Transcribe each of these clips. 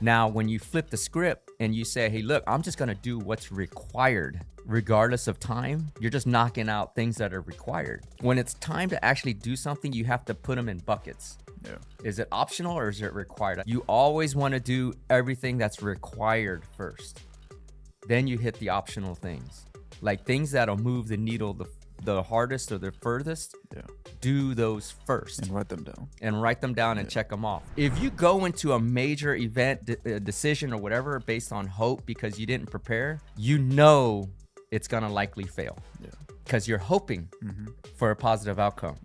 Now, when you flip the script and you say, hey, look, I'm just going to do what's required, regardless of time, you're just knocking out things that are required. When it's time to actually do something, you have to put them in buckets. Yeah. Is it optional or is it required? You always want to do everything that's required first. Then you hit the optional things. Like things that'll move the needle the hardest or the furthest, do those first. And write them down. And check them off. If you go into a major event, decision or whatever based on hope because you didn't prepare, you know it's going to likely fail. Because you're hoping for a positive outcome.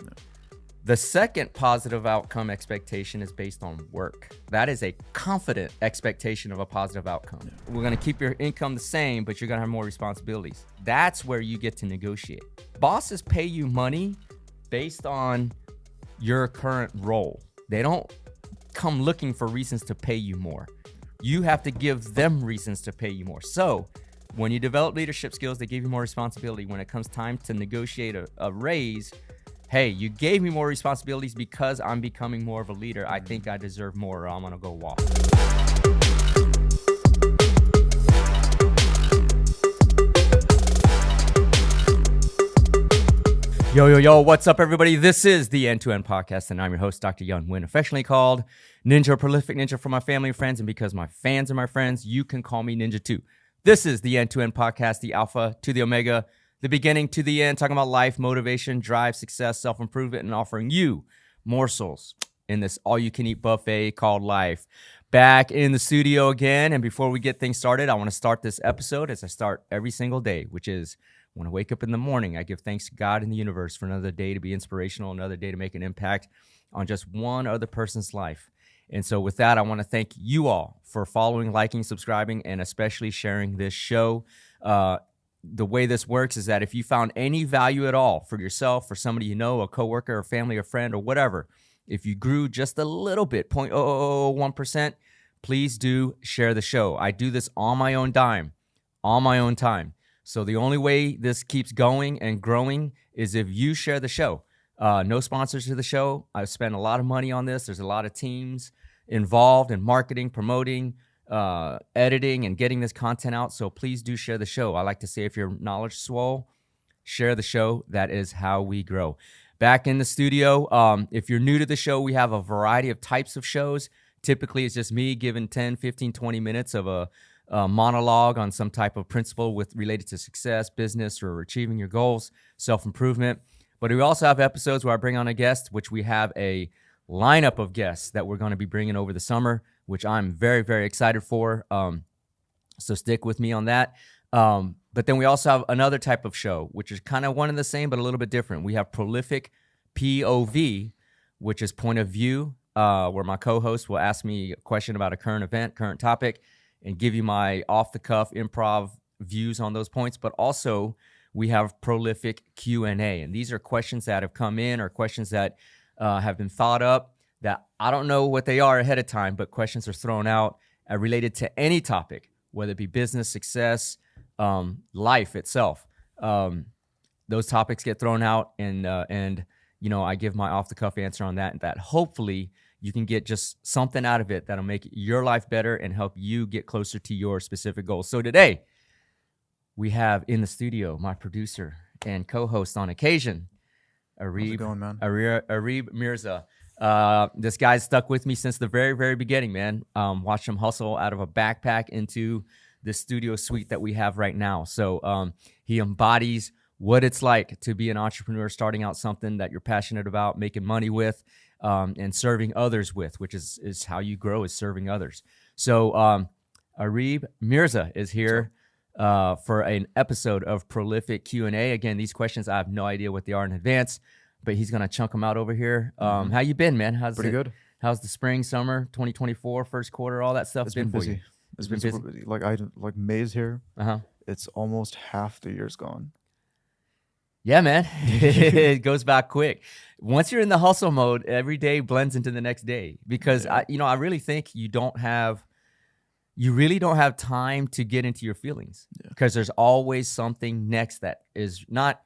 The second positive outcome expectation is based on work. That is a confident expectation of a positive outcome. We're going to keep your income the same, but you're going to have more responsibilities. That's where you get to negotiate. Bosses pay you money based on your current role. They don't come looking for reasons to pay you more. You have to give them reasons to pay you more. So when you develop leadership skills, they give you more responsibility. When it comes time to negotiate a raise, hey, you gave me more responsibilities because I'm becoming more of a leader. I think I deserve more, or I'm gonna go walk. Yo, what's up, everybody? This is the End-to-End Podcast, and I'm your host, Dr. Young Nguyen, affectionately called Ninja, Prolific Ninja for my family and friends, and because my fans are my friends, you can call me Ninja too. This is the End-to-End Podcast, the Alpha to the Omega, the beginning to the end, talking about life, motivation, drive, success, self-improvement, and offering you morsels in this all-you-can-eat buffet called life. Back in the studio again, and before we get things started, I want to start this episode as I start every single day, which is when I wake up in the morning, I give thanks to God and the universe for another day to be inspirational, another day to make an impact on just one other person's life. And so with that, I want to thank you all for following, liking, subscribing, and especially sharing this show. The way this works is that if you found any value at all for yourself, for somebody you know, a coworker, a family, a friend, or whatever, if you grew just a little bit, 0.001%, please do share the show. I do this on my own dime, on my own time. So the only way this keeps going and growing is if you share the show. No sponsors to the show. I've spent a lot of money on this. There's a lot of teams involved in marketing, promoting, editing, and getting this content out. So please do share the show. I like to say if you're knowledge swole, share the show. That is how we grow. Back in the studio, if you're new to the show, we have a variety of types of shows. Typically, it's just me giving 10, 15, 20 minutes of a monologue on some type of principle related to success, business, or achieving your goals, self-improvement. But we also have episodes where I bring on a guest, which we have a lineup of guests that we're going to be bringing over the summer, which I'm very, very excited for. So stick with me on that. But then we also have another type of show, which is kind of one and the same, but a little bit different. We have Prolific POV, which is point of view, where my co-host will ask me a question about a current event, current topic, and give you my off-the-cuff improv views on those points. But also, we have Prolific QnA, and these are questions that have come in or questions that have been thought up that I don't know what they are ahead of time, but questions are thrown out related to any topic, whether it be business, success, life itself. Those topics get thrown out, and you know, I give my off-the-cuff answer on that, and that hopefully you can get just something out of it that'll make your life better and help you get closer to your specific goals. So today, we have in the studio my producer and co-host on occasion, How's it going, man? Arib Mirza. This guy's stuck with me since the very, very beginning, man. Watched him hustle out of a backpack into the studio suite that we have right now. So he embodies what it's like to be an entrepreneur, starting out something that you're passionate about, making money with, and serving others with, which is how you grow, is serving others. So Arib Mirza is here for an episode of Prolific Q&A. Again, these questions, I have no idea what they are in advance, but he's going to chunk them out over here. How you been, man? Pretty good. How's the spring, summer, 2024, first quarter, all that stuff? It's been busy. It's been super busy. Like May's here. It's almost half the year's gone. Yeah, man. It goes back quick. Once you're in the hustle mode, every day blends into the next day because I really think you really don't have time to get into your feelings because there's always something next that is not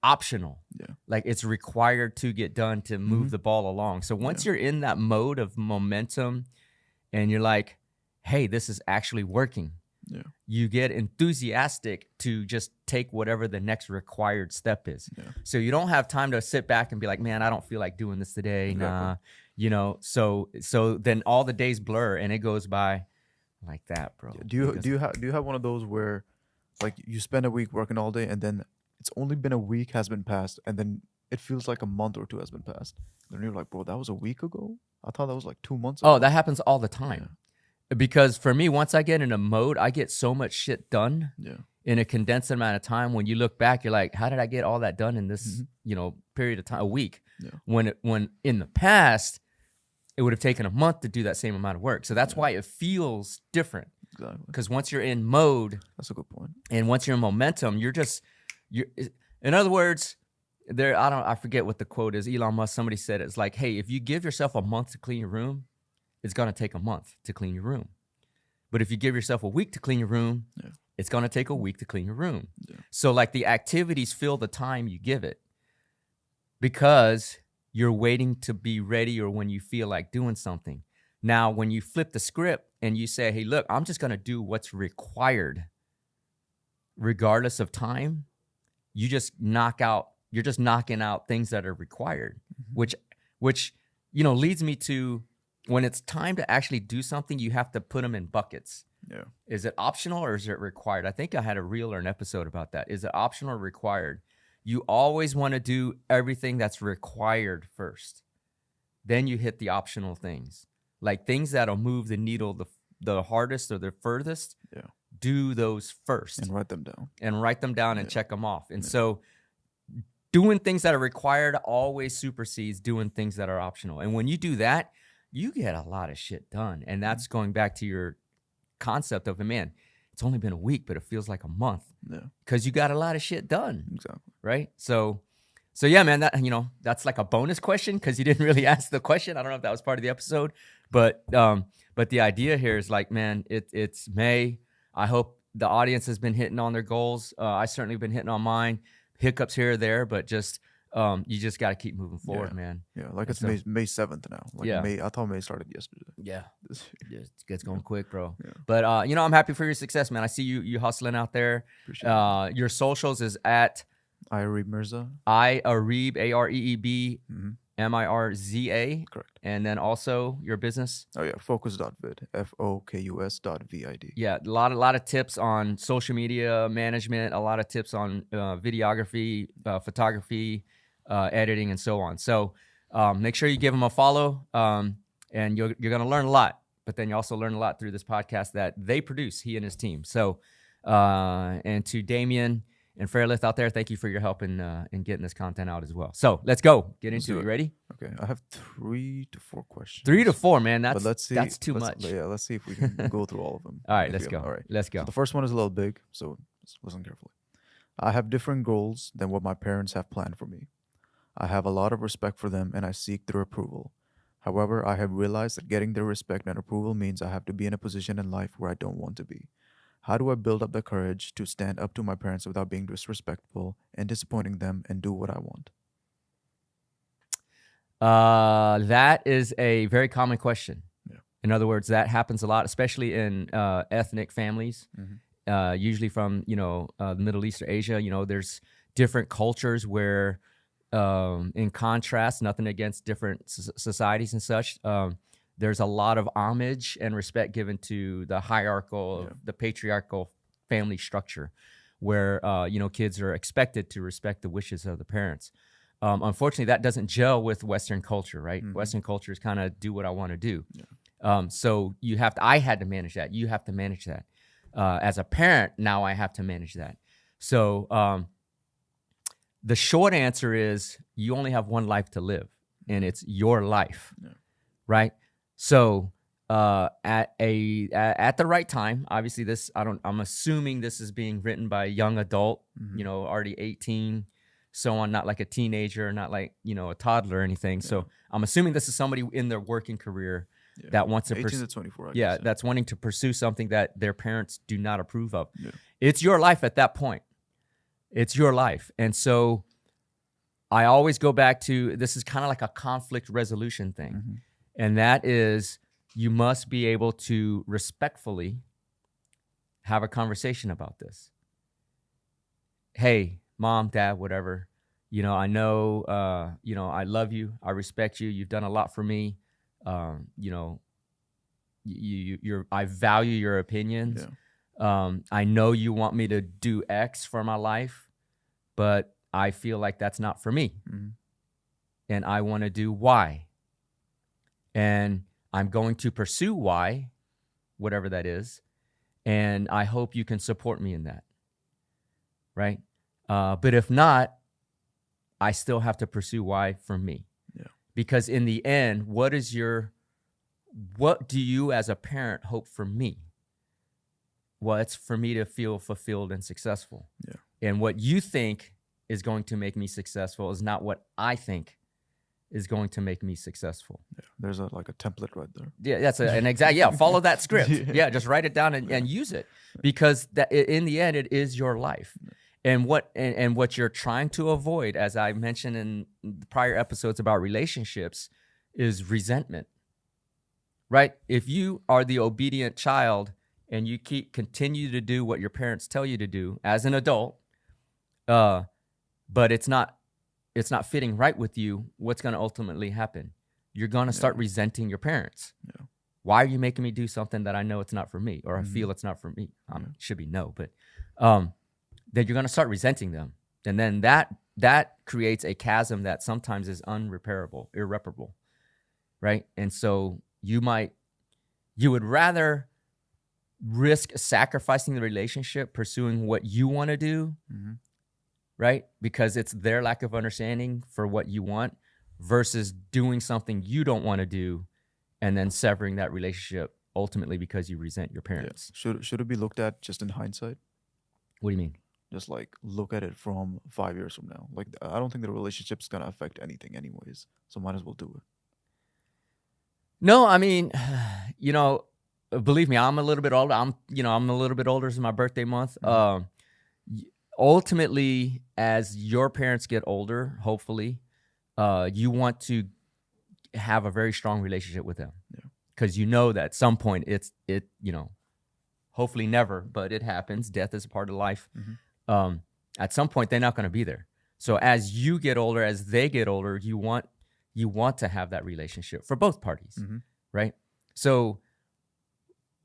optional. Like it's required to get done to move the ball along. So once you're in that mode of momentum and you're like, hey, this is actually working. Yeah. You get enthusiastic to just take whatever the next required step is. Yeah. So you don't have time to sit back and be like, man, I don't feel like doing this today. Exactly. Nah, you know, so then all the days blur and it goes by like that, bro. Do you have one of those where like you spend a week working all day and then it's only been a week has been passed and then it feels like a month or two has been passed. Then you're like, bro, that was a week ago? I thought that was like 2 months ago. Oh, that happens all the time. Because for me, once I get in a mode, I get so much shit done in a condensed amount of time. When you look back, you're like, how did I get all that done in this, period of time, a week? Yeah. When in the past, it would have taken a month to do that same amount of work. So that's why it feels different. Exactly. Because once you're in mode, that's a good point. And once you're in momentum, you're in other words, I forget what the quote is. Elon Musk, somebody said it's like, hey, if you give yourself a month to clean your room, it's going to take a month to clean your room. But if you give yourself a week to clean your room, it's going to take a week to clean your room. Yeah. So like the activities fill the time you give it because you're waiting to be ready or when you feel like doing something. Now, when you flip the script and you say, hey, look, I'm just going to do what's required regardless of time, you're just knocking out things that are required, which leads me to when it's time to actually do something, you have to put them in buckets. Yeah. Is it optional or is it required? I think I had a reel or an episode about that. Is it optional or required? You always want to do everything that's required first. Then you hit the optional things. Like things that'll move the needle the hardest or the furthest. Yeah. Do those first. And write them down. And check them off. And so doing things that are required always supersedes doing things that are optional. And when you do that, you get a lot of shit done. And that's going back to your concept of, man, it's only been a week, but it feels like a month. Yeah. Because you got a lot of shit done. Exactly. Right? So yeah, man, that's like a bonus question because you didn't really ask the question. I don't know if that was part of the episode. But the idea here is like, man, it's May. I hope the audience has been hitting on their goals. I certainly have been hitting on mine. Hiccups here or there, but just you just got to keep moving forward, man. Yeah, like it's May 7th now. May, I thought May started yesterday. Yeah, it gets going quick, bro. Yeah. But I'm happy for your success, man. I see you hustling out there. Appreciate it. Your socials is at Areeb Mirza. Areeb Areeb Mirza. Correct. And then also your business. Oh yeah, focus.vid. FOKUS.VID. Yeah, a lot of tips on social media management. A lot of tips on videography, photography. Editing and so on. So make sure you give him a follow, and you're going to learn a lot. But then you also learn a lot through this podcast that they produce, he and his team. So and to Damien and Fairlith out there, thank you for your help in getting this content out as well. So let's go. Get into it. You ready? Okay. I have 3 to 4 questions. 3 to 4, man. That's too much. Yeah, let's see if we can go through all of them. All right, let's go. All right. Let's go. So the first one is a little big, so listen carefully. I have different goals than what my parents have planned for me. I have a lot of respect for them and I seek their approval. However, I have realized that getting their respect and approval means I have to be in a position in life where I don't want to be. How do I build up the courage to stand up to my parents without being disrespectful and disappointing them and do what I want? That is a very common question. Yeah. In other words, that happens a lot, especially in ethnic families, usually from, the Middle East or Asia. There's different cultures where, in contrast, nothing against different societies and such, there's a lot of homage and respect given to the hierarchical, the patriarchal family structure where, kids are expected to respect the wishes of the parents. Unfortunately, that doesn't gel with Western culture, right? Mm-hmm. Western culture is kind of do what I want to do. Yeah. So I had to manage that. You have to manage that. As a parent, now I have to manage that. So the short answer is you only have one life to live, and it's your life, right? So at the right time, obviously I'm assuming this is being written by a young adult, already 18, so on, not like a teenager, not like, a toddler or anything. Yeah. So I'm assuming this is somebody in their working career that wants to 18 to 24. That's wanting to pursue something that their parents do not approve of. Yeah. It's your life at that point. It's your life. And so I always go back to, this is kind of like a conflict resolution thing. Mm-hmm. And that is, you must be able to respectfully have a conversation about this. Hey, mom, dad, whatever, I know, I love you. I respect you. You've done a lot for me. I value your opinions. Yeah. I know you want me to do X for my life, but I feel like that's not for me. Mm-hmm. And I want to do Y. And I'm going to pursue Y, whatever that is. And I hope you can support me in that. Right? But if not, I still have to pursue Y for me. Yeah. Because in the end, what do you as a parent hope for me? Well, it's for me to feel fulfilled and successful. Yeah. And what you think is going to make me successful is not what I think is going to make me successful. Yeah. There's a template right there. Yeah, that's an exact. Yeah, follow that script. Yeah, just write it down and use it, because in the end, it is your life. And what you're trying to avoid, as I mentioned in prior episodes about relationships, is resentment. Right? If you are the obedient child and you continue to do what your parents tell you to do as an adult, but it's not fitting right with you, what's going to ultimately happen? You're going to start resenting your parents. Yeah. Why are you making me do something that I know it's not for me, or I feel it's not for me? Should be no, but then you're going to start resenting them. And then that creates a chasm that sometimes is irreparable, right? And so you would rather risk sacrificing the relationship, pursuing what you want to do, right? Because it's their lack of understanding for what you want, versus doing something you don't want to do and then severing that relationship ultimately because you resent your parents. Yeah. Should it be looked at just in hindsight? What do you mean? Just look at it from 5 years from now. I don't think the relationship's gonna affect anything anyways, so might as well do it. No, I mean, believe me, I'm a little bit older. I'm a little bit older. It's my birthday month. Ultimately, as your parents get older, hopefully, you want to have a very strong relationship with them. Yeah. Because that at some point hopefully never, but it happens. Death is a part of life. At some point, they're not going to be there. So as you get older, as they get older, you want to have that relationship for both parties, right? So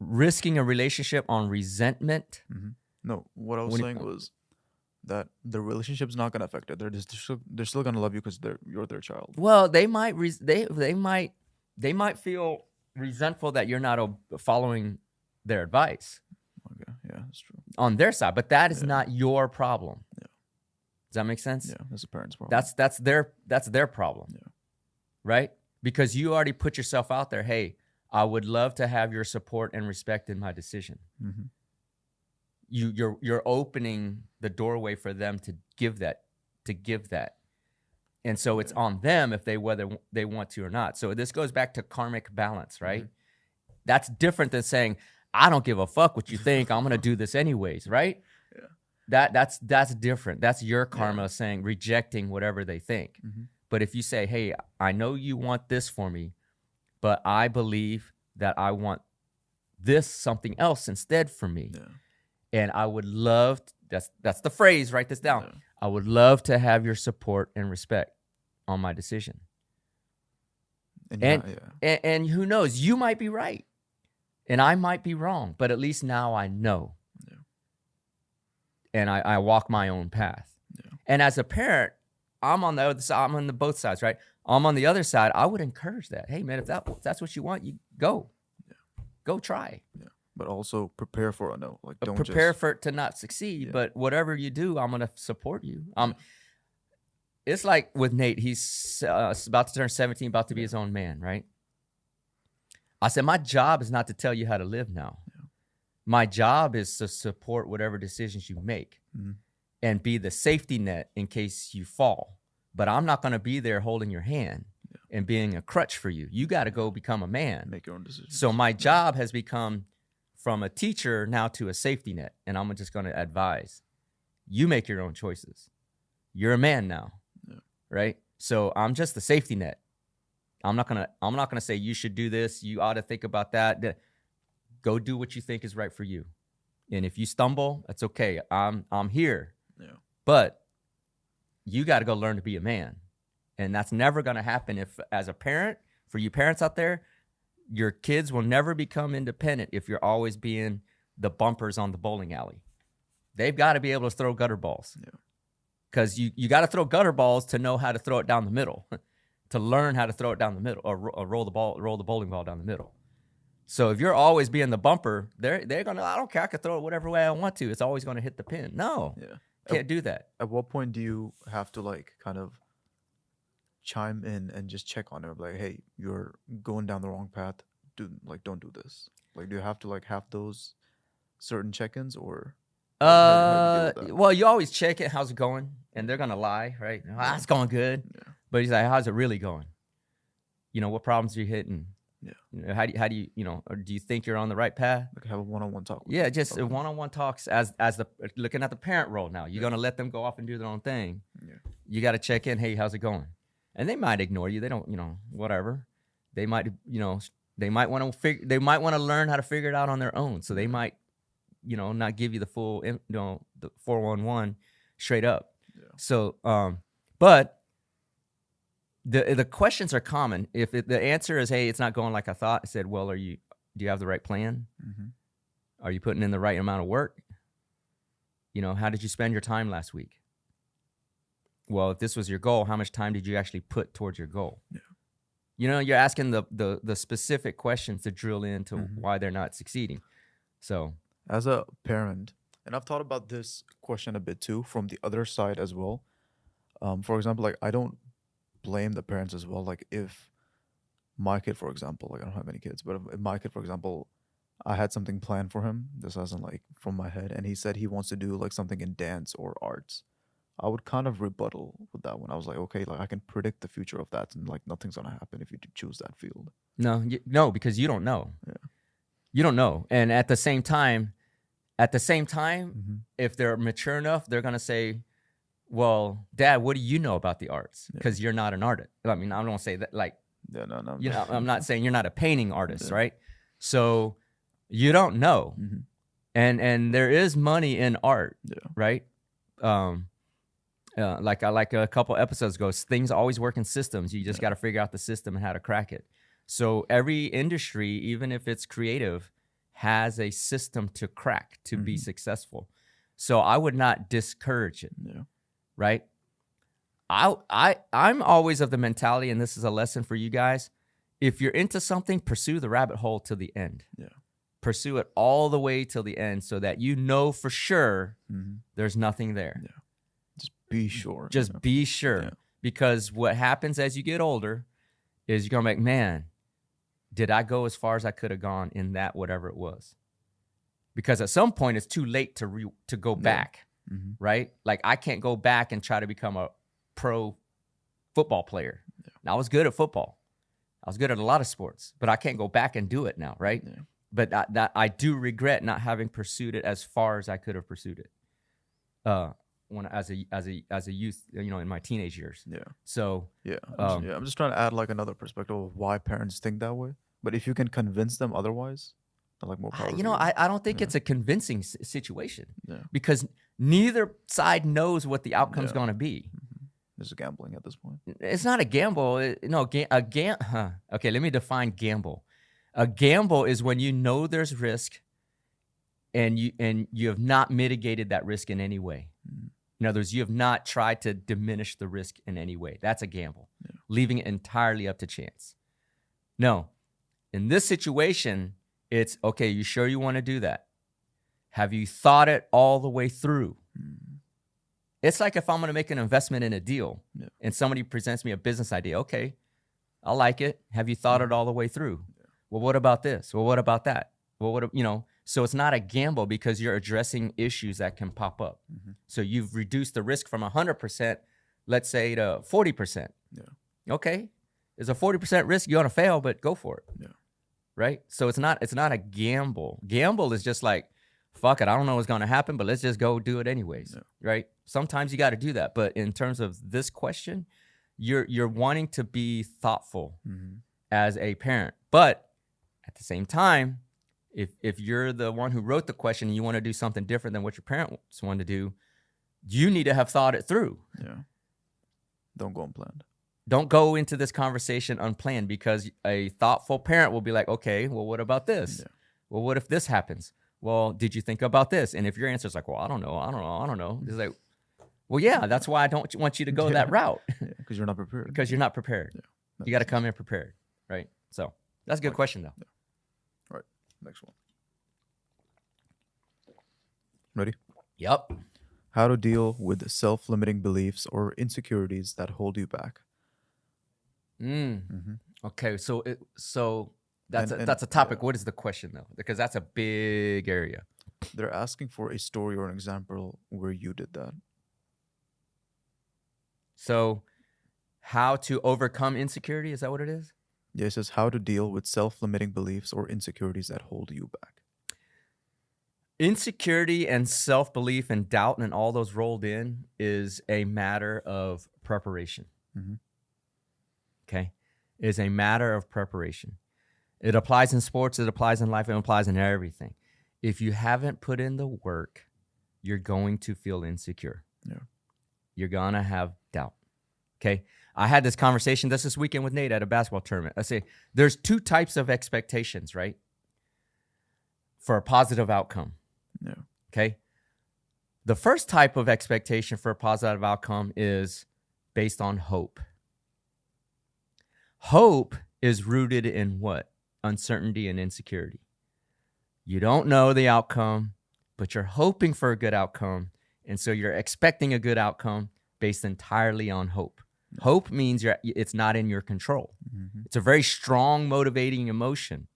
risking a relationship on resentment. No, what I was saying was that the relationship's not going to affect it. They're still going to love you because you're their child. Well, they might they might feel resentful that you're not following their advice. Okay, yeah, that's true. On their side, but that is not your problem. Yeah. Does that make sense? Yeah, that's a parent's problem. That's their problem. Yeah. Right? Because you already put yourself out there. Hey, I would love to have your support and respect in my decision. You're opening the doorway for them to give that. And so it's on them whether they want to or not. So this goes back to karmic balance, right? That's different than saying, I don't give a fuck what you think. I'm going to do this anyways, right? Yeah. That's different. That's your karma saying, rejecting whatever they think. But if you say, hey, I know you want this for me, but I believe that I want something else instead for me. Yeah. And I would love, that's the phrase, write this down. Yeah. I would love to have your support and respect on my decision. And who knows, you might be right. And I might be wrong, but at least now I know. Yeah. And I walk my own path. Yeah. And as a parent, I'm on the other side. I'm on both sides, right? I'm on the other side. I would encourage that. Hey, man, if that's what you want, you go. Yeah. Go try. Yeah. But also prepare for a no. Don't prepare for it to not succeed. Yeah. But whatever you do, I'm going to support you. It's like with Nate. He's about to turn 17, about to be his own man, right? I said, my job is not to tell you how to live now. Yeah. My job is to support whatever decisions you make and be the safety net in case you fall. But I'm not going to be there holding your hand and being a crutch for you. You got to go become a man. Make your own decisions. So my job has become from a teacher now to a safety net. And I'm just going to advise. You make your own choices. You're a man now, right? So I'm just the safety net. I'm not gonna say you should do this. You ought to think about that. Go do what you think is right for you. And if you stumble, that's okay. I'm here. Yeah. But you got to go learn to be a man. And that's never going to happen if, as a parent, for you parents out there, your kids will never become independent if you're always being the bumpers on the bowling alley. They've got to be able to throw gutter balls. Yeah. Because you got to throw gutter balls to know how to throw it down the middle, to learn how to throw it down the middle, or roll the bowling ball down the middle. So if you're always being the bumper, they're gonna, I don't care, I can throw it whatever way I want to. It's always gonna hit the pin. No, can't do that. At what point do you have to like kind of chime in and just check on it? Like, hey, you're going down the wrong path. Don't do this. Like, do you have to like have those certain check-ins, or how do you deal with that? Well, you always check it. How's it going? And they're gonna lie, right? It's going good. Yeah. But he's like, how's it really going? What problems are you hitting? Yeah. How do you, or do you think you're on the right path? Like have a one-on-one talk with Yeah, them. just Okay. one-on-one talks as the looking at the parent role now. You're gonna let them go off and do their own thing. Yeah. You got to check in. Hey, how's it going? And they might ignore you. They don't, whatever. They might, they might want to learn how to figure it out on their own. So they might, not give you the full, the 411 straight up. Yeah. So, but the questions are common. If the answer is, hey, it's not going like I thought, I said, well, do you have the right plan? Mm-hmm. Are you putting in the right amount of work? How did you spend your time last week? Well, if this was your goal, how much time did you actually put towards your goal? Yeah. You're asking the specific questions to drill into Mm-hmm. why they're not succeeding. So, As a parent, and I've thought about this question a bit too from the other side as well. For example, like I don't blame the parents as well. Like if my kid, for example, like I don't have any kids, but if my kid, for example, I had something planned for him. This isn't like from my head, and he said he wants to do like something in dance or arts. I would kind of rebuttal with that one. I was like, okay, like I can predict the future of that, and like nothing's gonna happen if you choose that field. no, because you don't know. Yeah. You don't know. And at the same time, Mm-hmm. if they're mature enough, they're going to say, well, Dad, what do you know about the arts? Because you're not an artist. I mean, I don't say that like, Yeah, no. I'm not saying you're not a painting artist, Yeah. right? So you don't know. Mhm. And there is money in art, Yeah. right? Like a couple episodes ago, things always work in systems. You just got to figure out the system and how to crack it. So every industry, even if it's creative, has a system to crack to be successful. So I would not discourage it, Yeah. right? I'm always of the mentality, and this is a lesson for you guys. If you're into something, pursue the rabbit hole to the end. Yeah. Pursue it all the way till the end so that you know for sure Mm-hmm. there's nothing there. Yeah. Just be sure. Just be sure. Yeah. Because what happens as you get older is you're going to be like, man, did I go as far as I could have gone in that, whatever it was? Because at some point it's too late to go back, Mm-hmm. right? Like I can't go back and try to become a pro football player. Yeah. Now, I was good at football. I was good at a lot of sports, but I can't go back and do it now, right? Yeah. But that I do regret not having pursued it as far as I could have pursued it. When as a youth, in my teenage years. Yeah. So Yeah. Um, I'm just trying to add like another perspective of why parents think that way. But if you can convince them otherwise, then like more power. to you. I don't think Yeah. it's a convincing situation Yeah. because neither side knows what the outcome's Yeah. going to be. This is gambling at this point. It's not a gamble. Okay, let me define gamble. A gamble is when you know there's risk and you have not mitigated that risk in any way. Mhm. In other words, you have not tried to diminish the risk in any way. That's a gamble, Yeah. leaving it entirely up to chance. No, in this situation, it's okay. You sure you want to do that? Have you thought it all the way through? Mhm. It's like if I'm going to make an investment in a deal Yeah. and somebody presents me a business idea. Okay, I like it. Have you thought it all the way through? Yeah. Well, what about this? Well, what about that? Well, so it's not a gamble because you're addressing issues that can pop up. Mhm. So you've reduced the risk from 100%, let's say, to 40%. Yeah. Okay, there's a 40% risk you're going to fail, but go for it. Yeah. Right? So it's not a gamble. Gamble is just like, fuck it, I don't know what's going to happen, but let's just go do it anyways. Yeah. Right? Sometimes you got to do that. But in terms of this question, You're wanting to be thoughtful Mm-hmm. as a parent. But at the same time, if you're the one who wrote the question and you want to do something different than what your parents want to do, you need to have thought it through. Yeah. Don't go unplanned. Don't go into this conversation unplanned, because a thoughtful parent will be like, okay, well, what about this? Yeah. Well, what if this happens? Well, did you think about this? And if your answer is like, well, I don't know. It's like, well, yeah, that's why I don't want you to go that route. Because you're not prepared. Because you're not prepared. Yeah. You got to come in prepared, right? So that's a good question, though. All right. Next one. Ready? Yep. How to deal with self-limiting beliefs or insecurities that hold you back. Mm-hmm. Okay, so that's And- a topic. What is the question, though? Because that's a big area. They're asking for a story or an example where you did that. So how to overcome insecurity, is that what it is? Yeah, it says how to deal with self-limiting beliefs or insecurities that hold you back. Insecurity and self-belief and doubt and all those rolled in is a matter of preparation. Mm-hmm. Okay? It is a matter of preparation. It applies in sports, it applies in life, it applies in everything. If you haven't put in the work, you're going to feel insecure. Yeah. You're going to have doubt. Okay? I had this conversation this weekend with Nate at a basketball tournament. I say there's two types of expectations, right? For a positive outcome. Yeah. Okay? The first type of expectation for a positive outcome is based on hope. Hope is rooted in what? Uncertainty and insecurity. You don't know the outcome, but you're hoping for a good outcome. And so you're expecting a good outcome based entirely on hope. Hope means it's not in your control. Mm-hmm. It's a very strong, motivating emotion.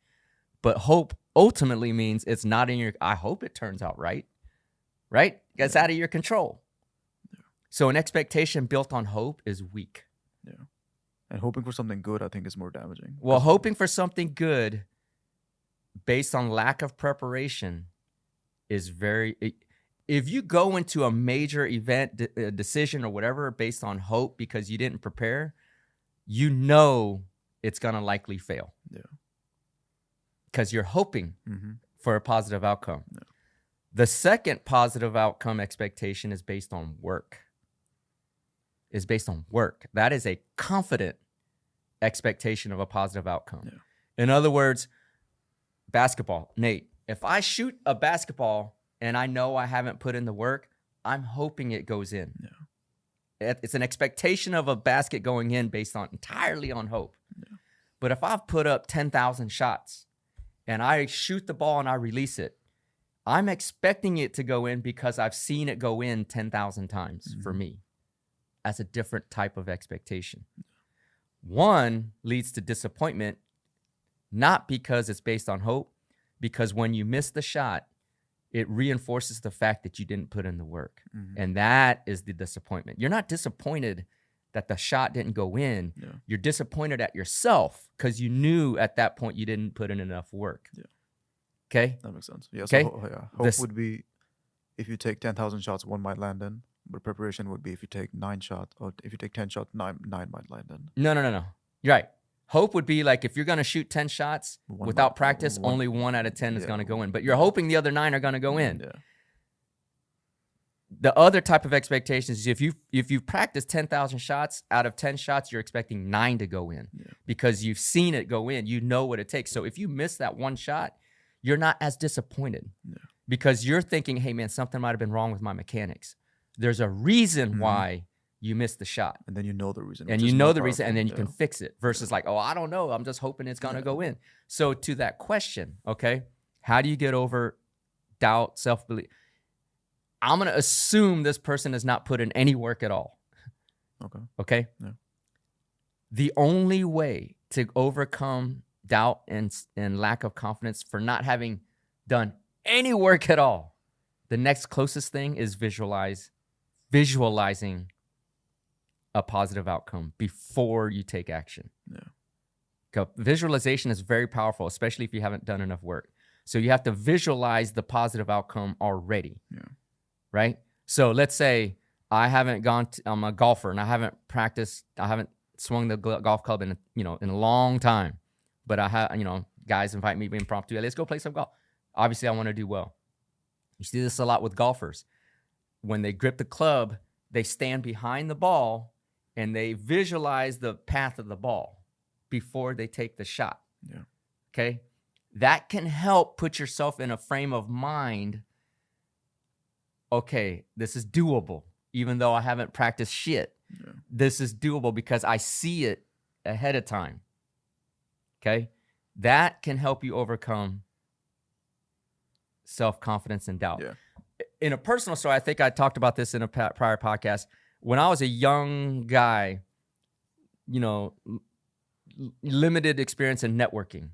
But hope ultimately means it's not in your, I hope it turns out right. Right? It's out of your control. Yeah. So an expectation built on hope is weak. Yeah. And hoping for something good, I think, is more damaging. Well, hoping for something good based on lack of preparation is if you go into a major event, decision or whatever based on hope because you didn't prepare, you know it's going to likely fail. Yeah. Because you're hoping Mm-hmm. for a positive outcome. Yeah. The second positive outcome expectation is based on work. That is a confident expectation of a positive outcome. Yeah. In other words, basketball, Nate, if I shoot a basketball and I know I haven't put in the work, I'm hoping it goes in. Yeah. It's an expectation of a basket going in based on entirely on hope. Yeah. But if I've put up 10,000 shots and I shoot the ball and I release it, I'm expecting it to go in because I've seen it go in 10,000 times for me. That's a different type of expectation. One leads to disappointment, not because it's based on hope, because when you miss the shot, it reinforces the fact that you didn't put in the work. Mm-hmm. And that is the disappointment. You're not disappointed that the shot didn't go in. Yeah. You're disappointed at yourself because you knew at that point you didn't put in enough work. Yeah. Okay? That makes sense. Yeah. Okay. So, hope would be if you take 10,000 shots, one might land in. But preparation would be if you take 9 shots, or if you take 10 shots, nine might land in. No. You're right. Hope would be like if you're going to shoot 10 shots without practice, only 1 out of 10 is going to go in. But you're hoping the other 9 are going to go in. Yeah. The other type of expectation is if you've practiced 10,000 shots, out of 10 shots, you're expecting 9 to go in because you've seen it go in. You know what it takes. So if you miss that one shot, you're not as disappointed because you're thinking, hey, man, something might have been wrong with my mechanics. There's a reason why you missed the shot. And then you know the reason. And you know the reason, and then you can fix it versus like, oh, I don't know. I'm just hoping it's going to go in. So to that question, okay, how do you get over doubt, self-belief? I'm going to assume this person has not put in any work at all. Okay? Yeah. The only way to overcome doubt and lack of confidence for not having done any work at all, the next closest thing is visualizing a positive outcome before you take action. Yeah. Visualization is very powerful, especially if you haven't done enough work. So you have to visualize the positive outcome already. Yeah. Right? So let's say I'm a golfer and I haven't swung the golf club in a long time, but I have, guys invite me impromptu, hey, let's go play some golf. Obviously I want to do well. You see this a lot with golfers. When they grip the club, they stand behind the ball and they visualize the path of the ball before they take the shot. Yeah. Okay. That can help put yourself in a frame of mind. Okay, this is doable. Even though I haven't practiced shit, this is doable because I see it ahead of time. Okay? That can help you overcome self-confidence and doubt. Yeah. In a personal story, I think I talked about this in a prior podcast. When I was a young guy, limited experience in networking,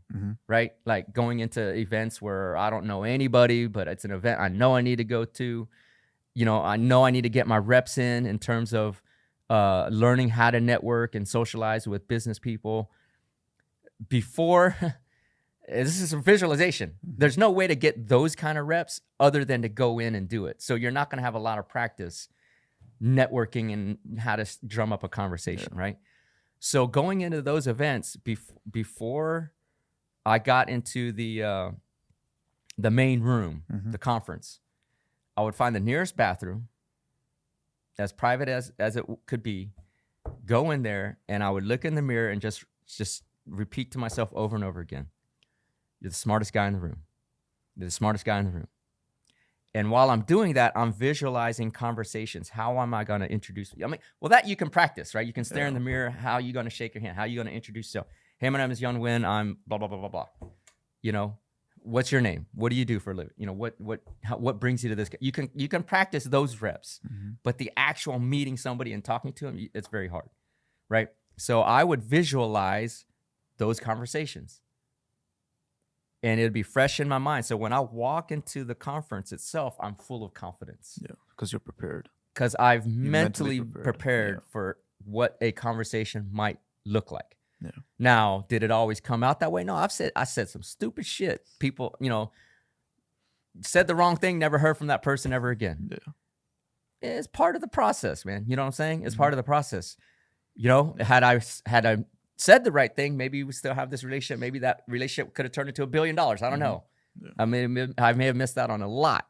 right? Like going into events where I don't know anybody, but it's an event I know I need to go to. I know I need to get my reps in terms of learning how to network and socialize with business people. Before, this is a visualization. There's no way to get those kind of reps other than to go in and do it. So you're not going to have a lot of practice networking and how to drum up a conversation, right? So going into those events before I got into the main room, the conference, I would find the nearest bathroom, as private as it could be, go in there, and I would look in the mirror and just repeat to myself over and over again, you're the smartest guy in the room. You're the smartest guy in the room. And while I'm doing that, I'm visualizing conversations. How am I going to introduce you? That you can practice, right? You can stare in the mirror. How are you going to shake your hand? How are you going to introduce yourself? Hey, my name is Young Win. I'm blah, blah, blah, blah, blah. What's your name? What do you do for a living? What brings you to this? You can practice those reps, but the actual meeting somebody and talking to them, it's very hard, right? So I would visualize those conversations, and it'd be fresh in my mind. So when I walk into the conference itself, I'm full of confidence. Yeah, because you're prepared. Because I've mentally prepared for what a conversation might look like. Yeah. Now, did it always come out that way? No, I said some stupid shit. People, said the wrong thing, never heard from that person ever again. Yeah. It's part of the process, man. You know what I'm saying? It's part of the process. Had I said the right thing, maybe we still have this relationship. Maybe that relationship could have turned into $1 billion. I don't know. Yeah. I may have missed out on a lot.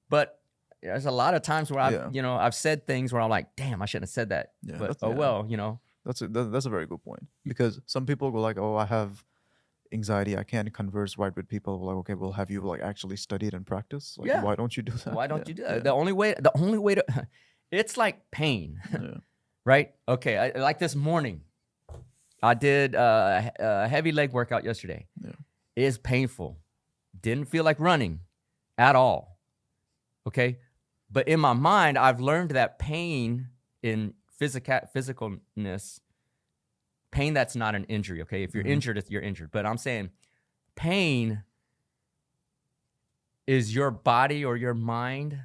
But there's a lot of times where I've said things where I'm like, damn, I shouldn't have said that. Yeah, but That's a very good point, because some people go like, oh, I have anxiety, I can't converse right with people. Like, okay, well, have you actually studied and practiced? Why don't you do that? Why don't you do that? Yeah. The only way to, it's like pain, right? Okay, like this morning, I did a heavy leg workout yesterday. Yeah. It is painful. Didn't feel like running at all. Okay, but in my mind, I've learned that pain in physicalness, pain that's not an injury, okay? If you're injured, you're injured. But I'm saying pain is your body or your mind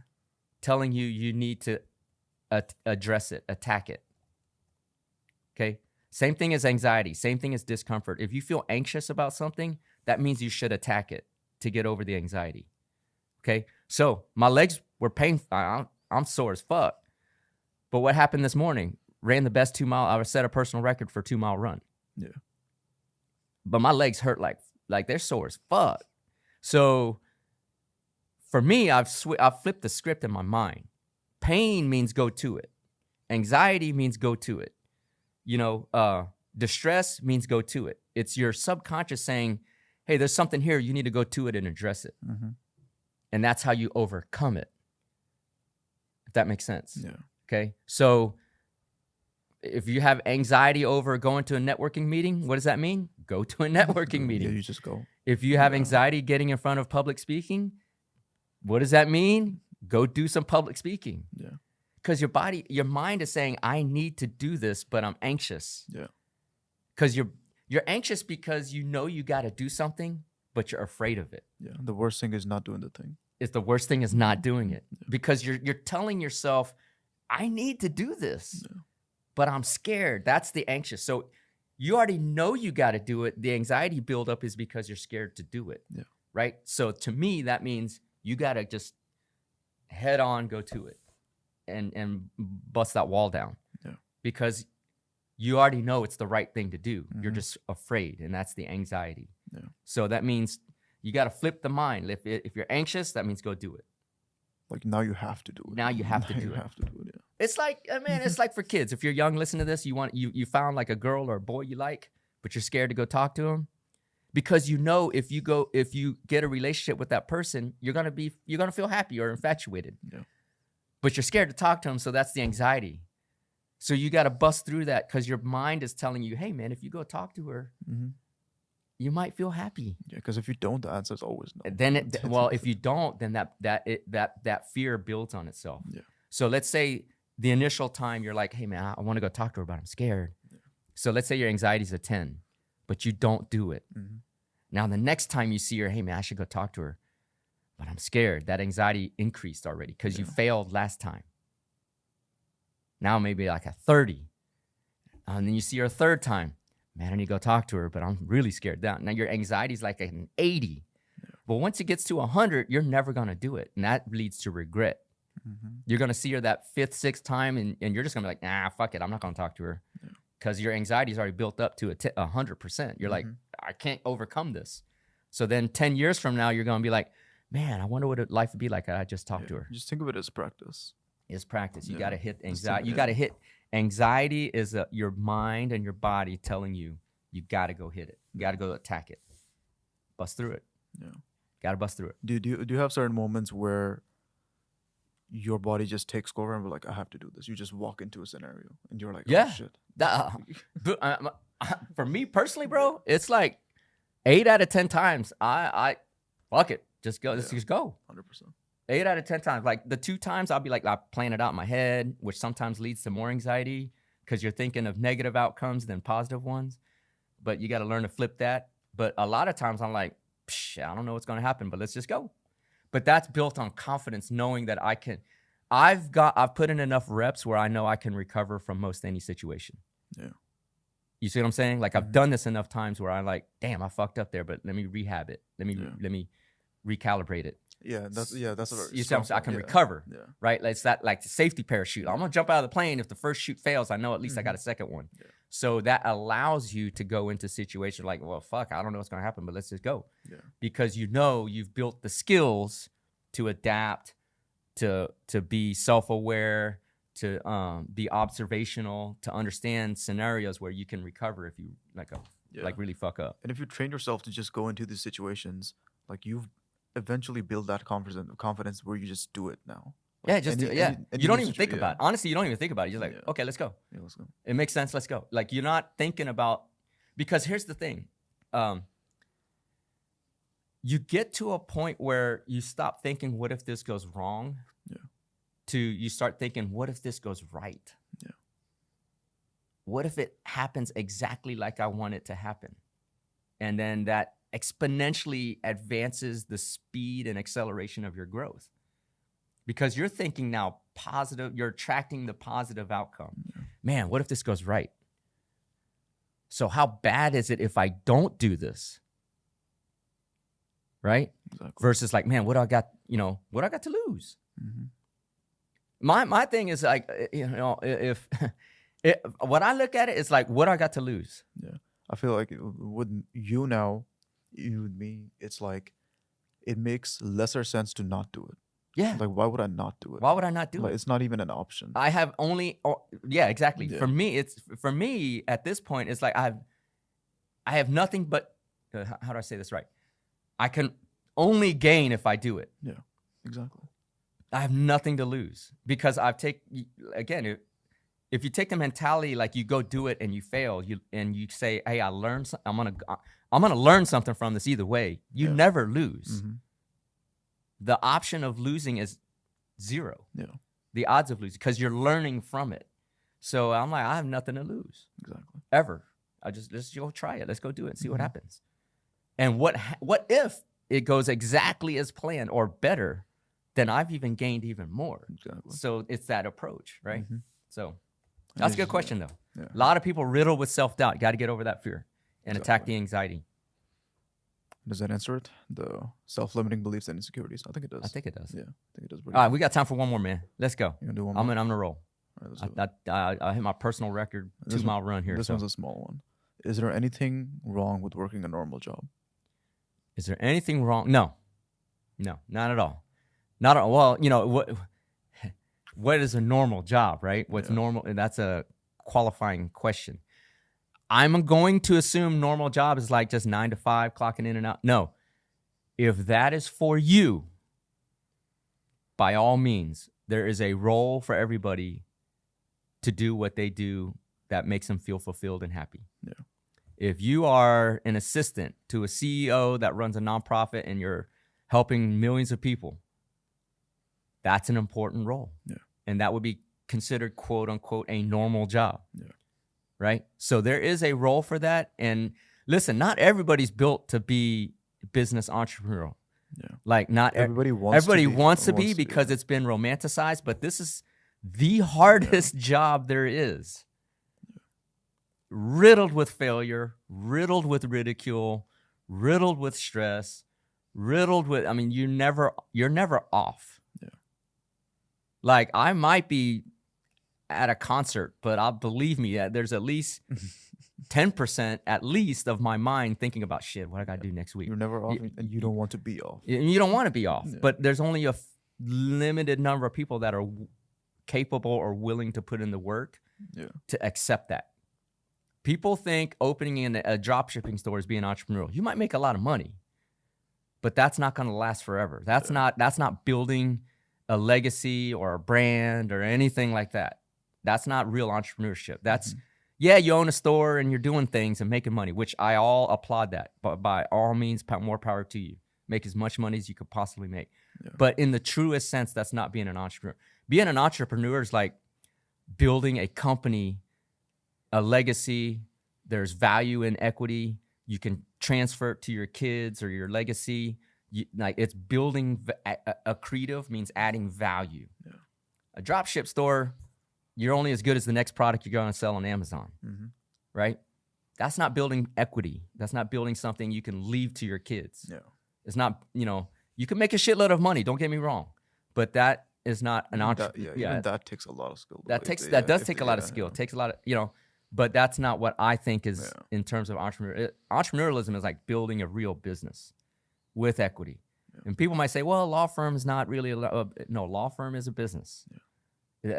telling you need to address it, attack it, okay? Same thing as anxiety, same thing as discomfort. If you feel anxious about something, that means you should attack it to get over the anxiety, okay? So my legs were painful. I'm sore as fuck. But what happened this morning? Ran the best 2 mile. I set a personal record for 2 mile run. Yeah. But my legs hurt like they're sore as fuck. So for me, I've flipped the script in my mind. Pain means go to it. Anxiety means go to it. Distress means go to it. It's your subconscious saying, hey, there's something here. You need to go to it and address it. And that's how you overcome it. If that makes sense. Yeah. Okay, so if you have anxiety over going to a networking meeting, what does that mean? Go to a networking meeting. Yeah, you just go. If you have anxiety getting in front of public speaking, what does that mean? Go do some public speaking. Yeah. Because your mind is saying, I need to do this, but I'm anxious. Yeah. Because you're anxious because you got to do something, but you're afraid of it. Yeah. The worst thing is not doing the thing. The worst thing is not doing it. Yeah. Because you're telling yourself, I need to do this, but I'm scared. That's the anxious. So you already know you got to do it. The anxiety buildup is because you're scared to do it, right? So to me, that means you got to just head on, go to it. and bust that wall down. Yeah. Because you already know it's the right thing to do. Mm-hmm. You're just afraid, and that's the anxiety. Yeah. So that means you got to flip the mind. If you're anxious, that means go do it. Like now you have to do it. Now you have to do You it. have to do it. Yeah. It's like, man, it's like for kids. If you're young, listen to this. You found like a girl or a boy you like, but you're scared to go talk to him, because you know if you get a relationship with that person, you're gonna feel happy or infatuated. Yeah. But you're scared to talk to him, so that's the anxiety. So you got to bust through that, because your mind is telling you, hey man, if you go talk to her, Mm-hmm. you might feel happy. Yeah, because if you don't, the answer is always no. Then if you don't, then that fear builds on itself. Yeah. So let's say the initial time you're like, hey man, I want to go talk to her, but I'm scared. Yeah. So let's say your anxiety's a 10, but you don't do it. Mm-hmm. Now the next time you see her, hey man, I should go talk to her, but I'm scared. That anxiety increased already because you failed last time. Now maybe like a 30. And then you see her a third time. Man, I need to go talk to her, but I'm really scared down. Now your anxiety is like an 80. Yeah. But once it gets to 100, you're never going to do it. And that leads to regret. Mm-hmm. You're going to see her that 5th, 6th time, and you're just going to be like, nah, fuck it. I'm not going to talk to her. Because your anxiety is already built up to 100%. You're like, I can't overcome this. So then 10 years from now, you're going to be like, man, I wonder what life would be like if I just talked to her. Just think of it as practice. It's practice. You got to hit anxiety. You got to hit. Anxiety is your mind and your body telling you got to go hit it. You got to go attack it. Bust through it. Yeah. Got to bust through it. Do you have certain moments where your body just takes over and we're like, I have to do this? You just walk into a scenario and you're like, oh shit. For me personally, bro, it's like 8 out of 10 times I fuck it. Just go. Just go. 100%. 8 out of 10 times. Like the 2 times I'll be like, I plan it out in my head, which sometimes leads to more anxiety because you're thinking of negative outcomes than positive ones. But you got to learn to flip that. But a lot of times I'm like, I don't know what's going to happen, but let's just go. But that's built on confidence, knowing that I've put in enough reps where I know I can recover from most any situation. Yeah. You see what I'm saying? Like I've done this enough times where I'm like, damn, I fucked up there, but let me rehab it. Let me recalibrate it. Yeah, that's a very you see what I'm saying? I can recover. Yeah. Right? It's that like the safety parachute. I'm gonna jump out of the plane. If the first chute fails, I know at least I got a second one. Yeah. So that allows you to go into situations like, well, fuck, I don't know what's gonna happen, but let's just go. Yeah. Because you know you've built the skills to adapt, to be self-aware, to be observational, to understand scenarios where you can recover if you like really fuck up. And if you train yourself to just go into these situations, like you've eventually build that confidence where you just do it now. Like just do it. Yeah. You don't even think about it. Honestly, you don't even think about it. You're like, okay, let's go. Yeah, let's go. It makes sense. Let's go. Like you're not thinking about, because here's the thing. You get to a point where you stop thinking, what if this goes wrong? Yeah. To you start thinking, what if this goes right? Yeah. What if it happens exactly like I want it to happen? And then that exponentially advances the speed and acceleration of your growth, because you're thinking now positive, you're attracting the positive outcome. Yeah. Man, what if this goes right? So how bad is it if I don't do this? Right? Exactly. Versus like, man, what do I got to lose? Mm-hmm. My thing is like, if what I look at it is like, what do I got to lose? Yeah. I feel like with you now, you and me, it's like it makes lesser sense to not do it. Yeah. Like, why would I not do it? Why would I not do it? It's not even an option. I have only, exactly. Yeah. For me at this point, it's like I have nothing but, how do I say this right? I can only gain if I do it. Yeah, exactly. I have nothing to lose because again, if you take the mentality like you go do it and you fail, and you say, hey, I learned I'm gonna learn something from this either way. You never lose. Mm-hmm. The option of losing is 0. Yeah. The odds of losing, because you're learning from it. So I'm like, I have nothing to lose. Exactly. Ever. Let's go try it. Let's go do it and see what happens. And what if it goes exactly as planned or better? Then I've even gained even more. Exactly. So it's that approach, right? Mm-hmm. So that's a good question, though. Yeah. A lot of people riddled with self-doubt. Got to get over that fear and attack the anxiety. Does that answer it? The self-limiting beliefs and insecurities. I think it does. I think it does. Yeah, I think it does. All right, we got time for one more, man. Let's go. You gonna do one I'm more? gonna roll. All right, let's do it. I hit my personal record This 2-mile run here. This so. one's a small one. Is there anything wrong with working a normal job? Is there anything wrong? No, not at all. Not at all. Well, you know what? What is a normal job, right? What's normal? And that's a qualifying question. I'm going to assume normal job is like just 9 to 5, clocking in and out. No, if that is for you, by all means, there is a role for everybody to do what they do that makes them feel fulfilled and happy. Yeah. If you are an assistant to a CEO that runs a nonprofit and you're helping millions of people, that's an important role. Yeah. And that would be considered, quote unquote, a normal job. Yeah. Right? So there is a role for that. And listen, not everybody's built to be business entrepreneurial. Yeah. Like not everybody wants to be because it's been romanticized, but this is the hardest job there is. Yeah. Riddled with failure, riddled with ridicule, riddled with stress, riddled with, I mean, you're never off. Yeah. Like I might be at a concert, but believe me, there's at least 10% at least of my mind thinking about shit, what I got to do next week. You're never off, and you don't want to be off. You don't want to be off, but there's only a limited number of people that are capable or willing to put in the work to accept that. People think opening in a drop shipping store is being entrepreneurial. You might make a lot of money, but that's not going to last forever. That's not building a legacy or a brand or anything like that. That's not real entrepreneurship. That's yeah, you own a store and you're doing things and making money, which I all applaud that. But by all means, more power to you. Make as much money as you could possibly make. Yeah. But in the truest sense, that's not being an entrepreneur. Being an entrepreneur is like building a company, a legacy. There's value in equity. You can transfer it to your kids or your legacy. Like it's building accretive means adding value. Yeah. A drop ship store, you're only as good as the next product you're going to sell on Amazon, right? That's not building equity. That's not building something you can leave to your kids. Yeah. It's not, you can make a shitload of money, don't get me wrong, but that is not an entrepreneur. Yeah, that takes a lot of skill. That does take a lot of skill. It takes a lot of, but that's not what I think is in terms of entrepreneur. Entrepreneurialism is like building a real business with equity. Yeah. And people might say, well, a law firm is not really, no, law firm is a business. Yeah.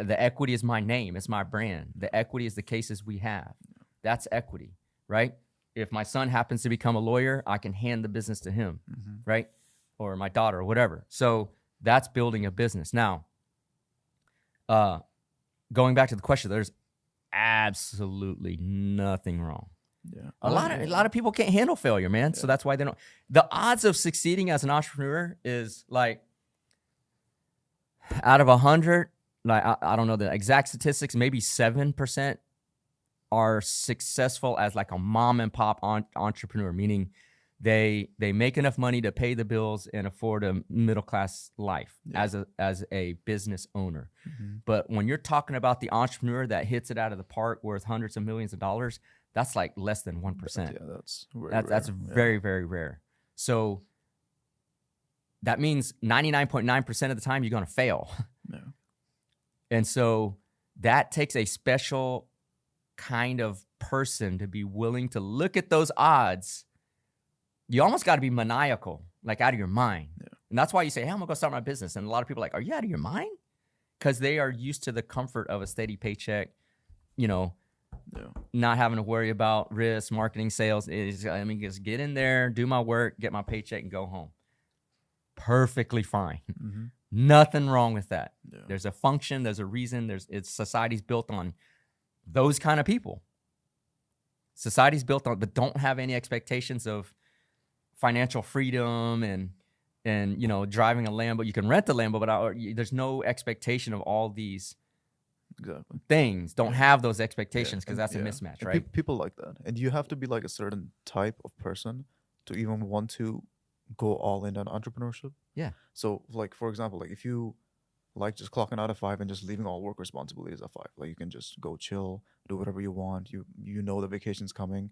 The equity is my name. It's my brand. The equity is the cases we have. That's equity, right? If my son happens to become a lawyer, I can hand the business to him, right? Or my daughter or whatever. So that's building a business. Now, going back to the question, there's absolutely nothing wrong. Yeah. A lot of people can't handle failure, man. Yeah. So that's why they don't. The odds of succeeding as an entrepreneur is like out of 100, like I don't know the exact statistics, maybe 7% are successful as like a mom and pop entrepreneur, meaning they make enough money to pay the bills and afford a middle class life as a business owner. But when you're talking about the entrepreneur that hits it out of the park worth hundreds of millions of dollars, that's like less than 1%. Yeah, that's very, very rare. So that means 99.9% of the time you're going to fail. Yeah. And so that takes a special kind of person to be willing to look at those odds. You almost got to be maniacal, like out of your mind. Yeah. And that's why you say, hey, I'm going to go start my business. And a lot of people are like, are you out of your mind? Because they are used to the comfort of a steady paycheck, not having to worry about risk, marketing, sales. Just get in there, do my work, get my paycheck, and go home. Perfectly fine. Nothing wrong with that. Yeah. There's a function, there's a reason, society's built on those kind of people. Society's built on, but don't have any expectations of financial freedom and driving a Lambo. You can rent a Lambo, but there's no expectation of all these things. Don't have those expectations because that's a mismatch, and right? People like that. And you have to be like a certain type of person to even want to go all in on entrepreneurship. Yeah. So like, for example, like if you like just clocking out at 5 and just leaving all work responsibilities at 5, like you can just go chill, do whatever you want. You know the vacation's coming.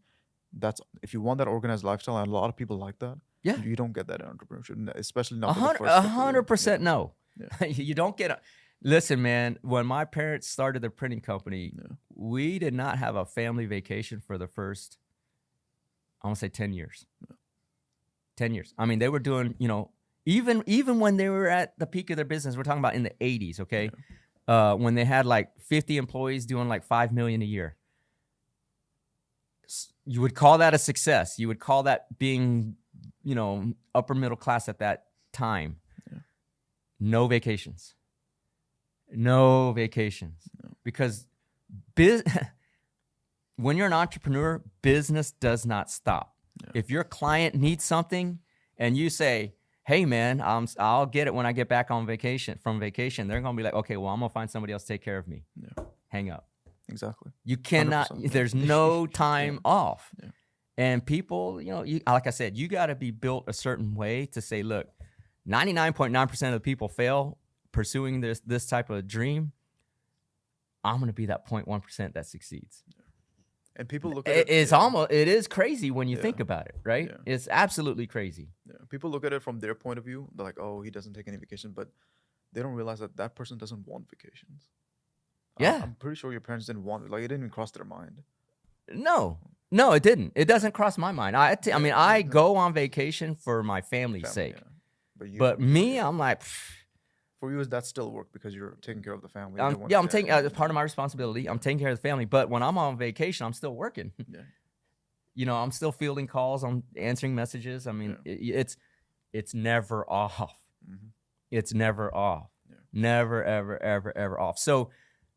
That's if you want that organized lifestyle, and a lot of people like that. Yeah. You don't get that in entrepreneurship, especially A not for the hundred, first couple of years. 100% no. Yeah. You don't get listen, man, when my parents started the printing company, we did not have a family vacation for the first, I want to say 10 years. 10 years. I mean, they were doing, even when they were at the peak of their business, we're talking about in the 80s, okay? When they had like 50 employees doing like $5 million a year. You would call that a success. You would call that being, upper middle class at that time. Yeah. No vacations. No vacations. No. Because when you're an entrepreneur, business does not stop. Yeah. If your client needs something and you say, hey man, I'll get it when I get back from vacation, they're going to be like, okay, well, I'm going to find somebody else to take care of me. Yeah. Hang up. Exactly. You cannot, there's no time off. Yeah. And people, like I said, you got to be built a certain way to say, look, 99.9% of the people fail pursuing this type of dream. I'm going to be that 0.1% that succeeds. Yeah. And people look at it. It is crazy when you think about it, right? Yeah. It's absolutely crazy. Yeah. People look at it from their point of view. They're like, oh, he doesn't take any vacation, but they don't realize that person doesn't want vacations. Yeah. I'm pretty sure your parents didn't want it. Like, it didn't even cross their mind. No, it didn't. It doesn't cross my mind. I go on vacation for my family's sake. Yeah. But me, I'm like... For you, that still work because you're taking care of the family? I'm taking as part of my responsibility. I'm taking care of the family. But when I'm on vacation, I'm still working. Yeah. I'm still fielding calls. I'm answering messages. I mean, it's never off. Mm-hmm. It's never off. Yeah. Never, ever, ever, ever off. So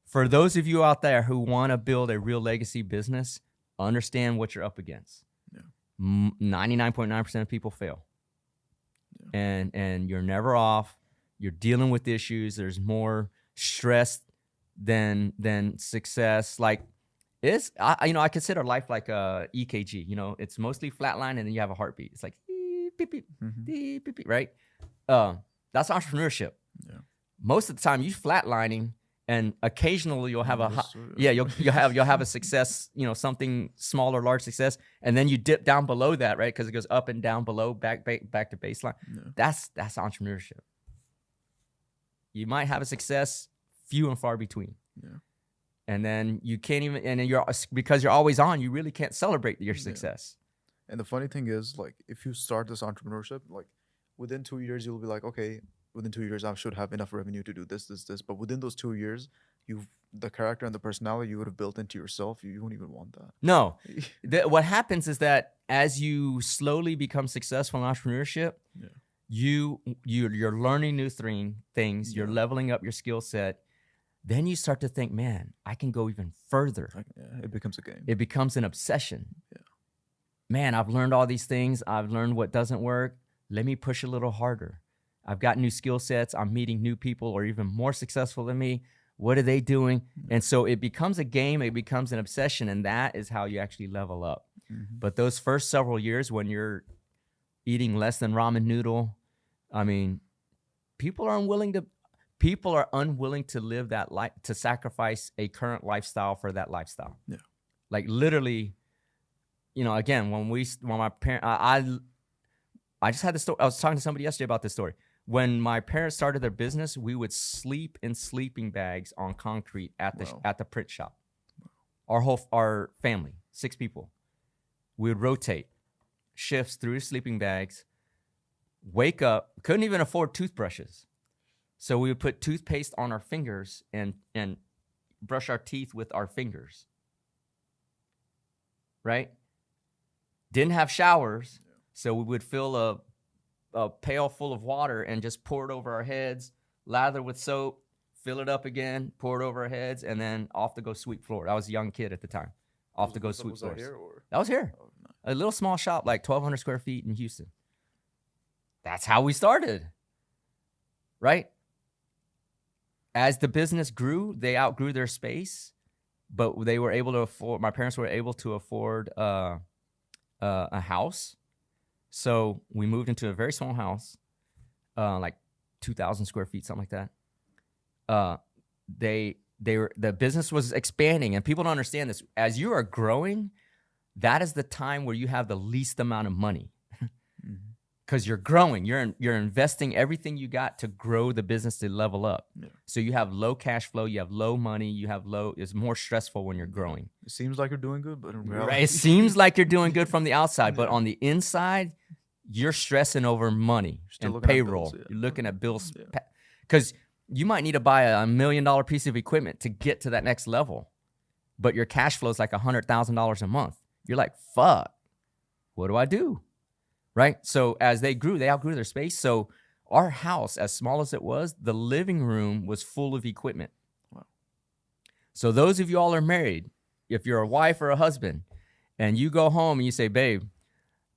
for those of you out there who want to build a real legacy business, understand what you're up against. Yeah. 99.9% of people fail. Yeah. And you're never off. You're dealing with issues. There's more stress than success. Like I consider life like a EKG. It's mostly flatline, and then you have a heartbeat. It's like beep beep, beep beep, right? That's entrepreneurship. Yeah. Most of the time, you flatlining, and occasionally you'll have you'll have a success. Something small or large success, and then you dip down below that, right? Because it goes up and down below, back to baseline. Yeah. That's entrepreneurship. You might have a success, few and far between. Yeah. And then you can't even, and then because you're always on, you really can't celebrate your success. And the funny thing is, like, if you start this entrepreneurship, like, within 2 years, you'll be like, okay, within 2 years, I should have enough revenue to do this. But within those 2 years, the character and the personality you would have built into yourself, you won't even want that. No. What happens is that as you slowly become successful in entrepreneurship, you're learning new things, you're leveling up your skill set. Then you start to think, man, I can go even further. It becomes a game. It becomes an obsession. Yeah. Man, I've learned all these things. I've learned what doesn't work. Let me push a little harder. I've got new skill sets. I'm meeting new people or even more successful than me. What are they doing? Mm-hmm. And so it becomes a game. It becomes an obsession. And that is how you actually level up. Mm-hmm. But those first several years when you're eating less than ramen noodle, I mean, people are unwilling to live that life, to sacrifice a current lifestyle for that lifestyle. Yeah. Like literally, again, when my parents, I just had this story. I was talking to somebody yesterday about this story. When my parents started their business, we would sleep in sleeping bags on concrete at the print shop. Our family, 6 people, we would rotate shifts through sleeping bags. Wake up, couldn't even afford toothbrushes. So we would put toothpaste on our fingers and brush our teeth with our fingers. Right? Didn't have showers, so we would fill a pail full of water and just pour it over our heads, lather with soap, fill it up again, pour it over our heads, and then off to go sweep floor. I was a young kid at the time. Off to go sweep floors. That was here. Oh, no. A little small shop, like 1,200 square feet in Houston. That's how we started, right? As the business grew, they outgrew their space, but they were able to afford. My parents were able to afford a house, so we moved into a very small house, like 2,000 square feet, something like that. The business was expanding, and people don't understand this. As you are growing, that is the time where you have the least amount of money. because you're growing. You're investing everything you got to grow the business to level up. Yeah. So you have low cash flow, you have low money, it's more stressful when you're growing. It seems like you're doing good, but in reality, Right? It seems like you're doing good from the outside, but on the inside, you're stressing over money and payroll. You're looking at bills because you might need to buy a $1 million piece of equipment to get to that next level, but your cash flow is like $100,000 a month. You're like, fuck, what do I do? Right? So as they outgrew their space. So our house, as small as it was, the living room was full of equipment. Wow. So those of you all are married, if you're a wife or a husband, and you go home and you say, babe,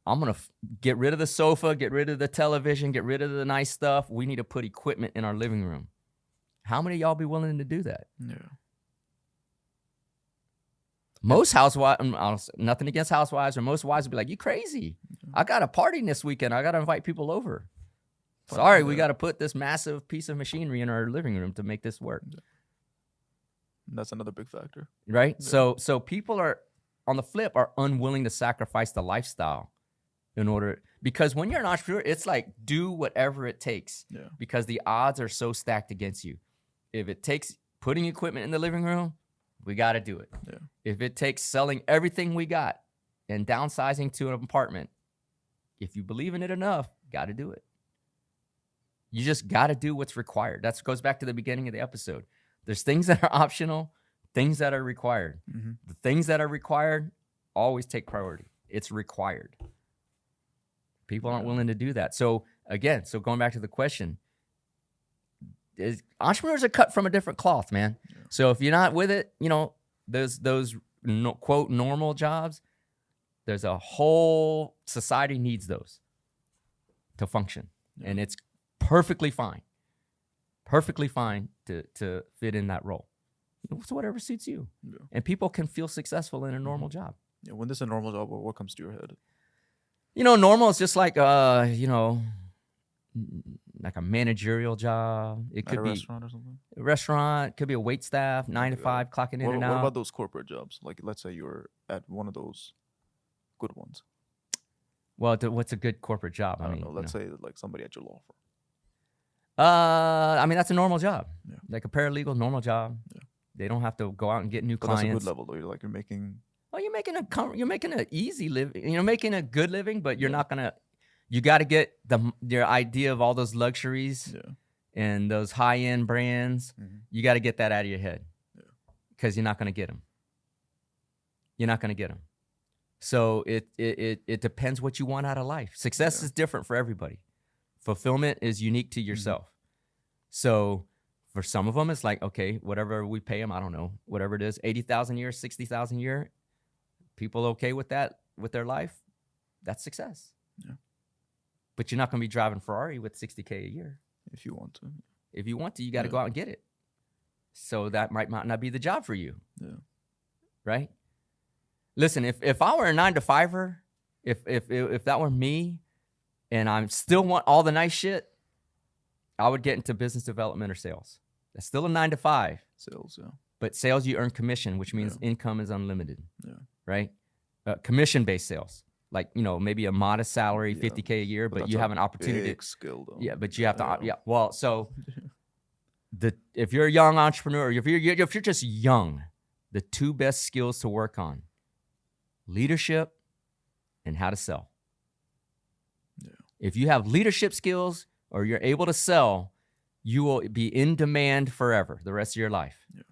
I'm going to get rid of the sofa, get rid of the television, get rid of the nice stuff. We need to put equipment in our living room. How many of y'all be willing to do that? Yeah. Most housewives, nothing against housewives, or most wives would be like, you crazy. I got a party this weekend. I got to invite people over. Sorry, we got to put this massive piece of machinery in our living room to make this work. That's another big factor. Right? Yeah. So people are, on the flip, are unwilling to sacrifice the lifestyle in order, because when you're an entrepreneur, it's like do whatever it takes because the odds are so stacked against you. If it takes putting equipment in the living room, we got to do it. Yeah. If it takes selling everything we got and downsizing to an apartment, if you believe in it enough, got to do it. You just got to do what's required. That goes back to the beginning of the episode. There's things that are optional, things that are required. Mm-hmm. The things that are required always take priority. It's required. People aren't willing to do that. So again, going back to the question, entrepreneurs are cut from a different cloth, man. Yeah. So if you're not with it, those quote normal jobs, there's a whole society needs those to function. Yeah. And it's perfectly fine to fit in that role. So whatever suits you. Yeah. And people can feel successful in a normal job. Yeah, when this is a normal job, what comes to your head? Normal is just like, like a managerial job. It could be a restaurant or something. A restaurant, could be a wait staff, 9 to 5, clocking in and out. What about those corporate jobs? Like, let's say you're at one of those good ones. Well, what's a good corporate job? I don't know. Let's say like somebody at your law firm. That's a normal job. Yeah. Like a paralegal, normal job. Yeah. They don't have to go out and get new clients. That's a good level, though. You're making. Well, you're making an easy living. You're making a good living, but you're not gonna. You got to get your idea of all those luxuries and those high end brands. Mm-hmm. You got to get that out of your head because you're not gonna get them. You're not gonna get them. So it depends what you want out of life. Success is different for everybody. Fulfillment is unique to yourself. Mm-hmm. So for some of them, it's like, okay, whatever we pay them, I don't know, whatever it is, 80,000 a year, 60,000 a year. People okay with that, with their life? That's success. Yeah. But you're not going to be driving Ferrari with 60K a year. If you want to. If you want to, you got to go out and get it. So that might not be the job for you. Yeah. Right? Listen, if I were a 9-to-5er, if that were me, and I still want all the nice shit, I would get into business development or sales. That's still a 9-to-5. Sales, yeah. But sales, you earn commission, which means income is unlimited. Yeah. Right? Commission-based sales. Like, maybe a modest salary, $50K a year, but you have an opportunity. Big skill, though. Yeah, but you have to. Well, so if you're a young entrepreneur, if you're just young, the two best skills to work on: leadership and how to sell. Yeah. If you have leadership skills or you're able to sell, you will be in demand forever, the rest of your life. Yeah.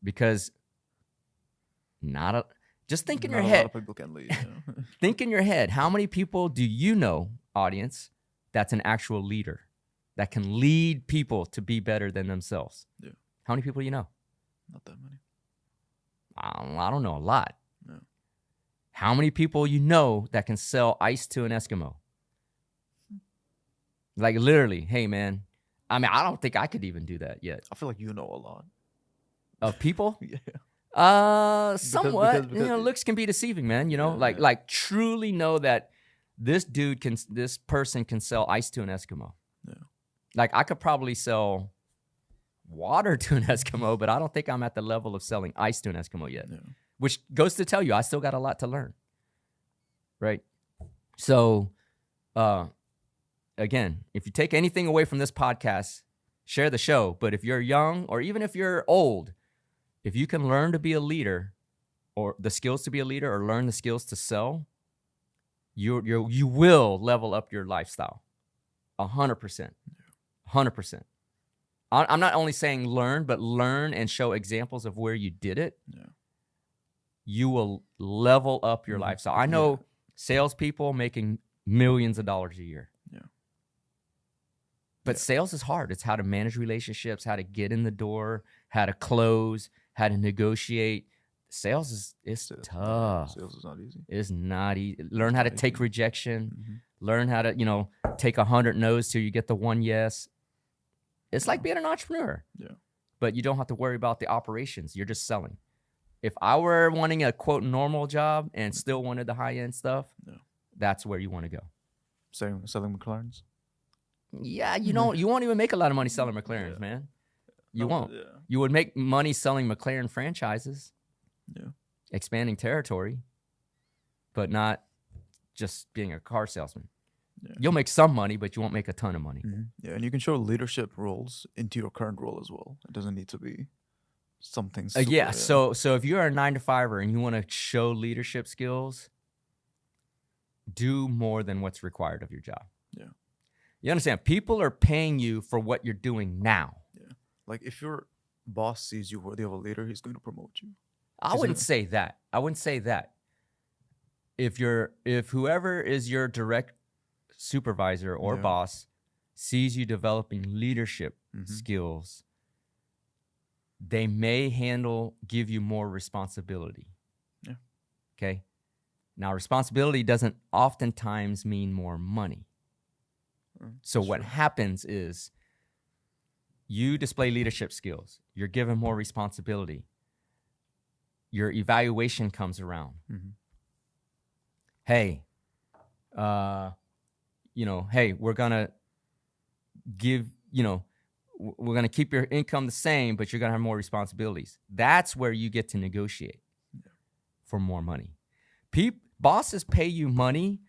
Because just think in your head. A lot of people can lead. Think in your head. How many people do you know, audience, that's an actual leader that can lead people to be better than themselves? Yeah. How many people do you know? Not that many. I don't know, a lot. Yeah. How many people you know that can sell ice to an Eskimo? Like literally, hey man. I mean, I don't think I could even do that yet. I feel like you know a lot. Of people? Yeah. Somewhat. Because looks can be deceiving, man. Like truly know that this person can sell ice to an Eskimo. Yeah. Like I could probably sell water to an Eskimo, but I don't think I'm at the level of selling ice to an Eskimo yet. Yeah. Which goes to tell you, I still got a lot to learn. Right? So Again, if you take anything away from this podcast, share the show. But if you're young or even if you're old, if you can learn to be a leader or the skills to be a leader or learn the skills to sell, you will level up your lifestyle 100%. 100%. I'm not only saying learn, but learn and show examples of where you did it. Yeah. You will level up your lifestyle. I know salespeople making millions of dollars a year. Yeah. But sales is hard. It's how to manage relationships, how to get in the door, how to close, how to negotiate. Sales is tough. Sales is not easy. It's not easy. Learn how to take rejection. Learn how to, take 100 no's till you get the one yes. It's like being an entrepreneur. Yeah. But you don't have to worry about the operations. You're just selling. If I were wanting a quote normal job and still wanted the high end stuff, that's where you want to go. Selling McLarens? Yeah, you won't even make a lot of money selling McLarens, man. You won't. Yeah. You would make money selling McLaren franchises. Yeah. Expanding territory, but not just being a car salesman. Yeah. You'll make some money, but you won't make a ton of money. Yeah, and you can show leadership roles into your current role as well. It doesn't need to be something super, So if you're a 9-to-5er and you want to show leadership skills, do more than what's required of your job. Yeah. You understand? People are paying you for what you're doing now. Yeah. Like if your boss sees you worthy of a leader, he's going to promote you. I wouldn't say that. If whoever is your direct supervisor or boss sees you developing leadership skills, they may give you more responsibility. Yeah. Okay. Now, responsibility doesn't oftentimes mean more money. So what happens is you display leadership skills. You're given more responsibility. Your evaluation comes around. Hey, hey, we're gonna we're gonna keep your income the same, but you're gonna have more responsibilities. That's where you get to negotiate for more money. Bosses pay you money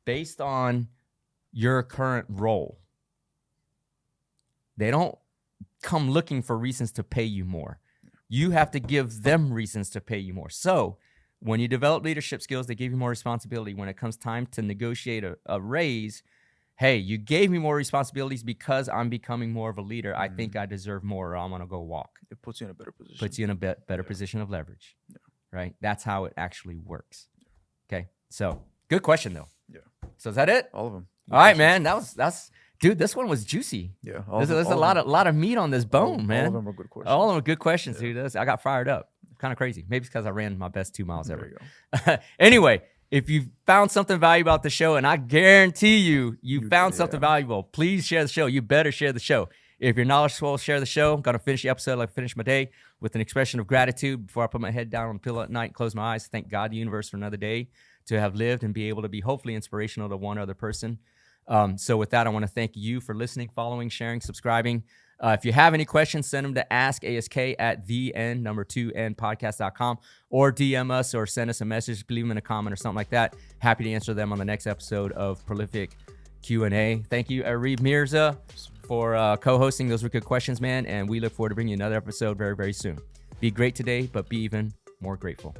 based on your current role. They don't come looking for reasons to pay you more. You have to give them reasons to pay you more. So when you develop leadership skills, they give you more responsibility. When it comes time to negotiate a raise, hey, you gave me more responsibilities because I'm becoming more of a leader. I think I deserve more, or I'm going to go walk. It puts you in a better position. Puts you in a better position of leverage, right? That's how it actually works. Okay, so good question, though. Yeah. So is that it? All of them. All right, man. That's dude. This one was juicy. Yeah. There's a lot of meat on this bone, man. All of them are good questions. All of them are good questions, dude. I got fired up. Kind of crazy. Maybe it's because I ran my best 2 miles ever. There you go. Anyway, if you found something valuable about the show, and I guarantee you found something valuable, please share the show. You better share the show. If you're knowledgeable, share the show. I'm going to finish the episode like I finish my day with an expression of gratitude before I put my head down on the pillow at night, close my eyes, thank God, the universe, for another day to have lived and be able to be hopefully inspirational to one other person. So with that, I want to thank you for listening, following, sharing, subscribing. If you have any questions, send them to askask@the2n podcast.com or DM us or send us a message, leave them in a comment or something like that. Happy to answer them on the next episode of Prolific QnA. Thank you, Arif Mirza, for co-hosting. Those were good questions, man. And we look forward to bringing you another episode very, very soon. Be great today, but be even more grateful.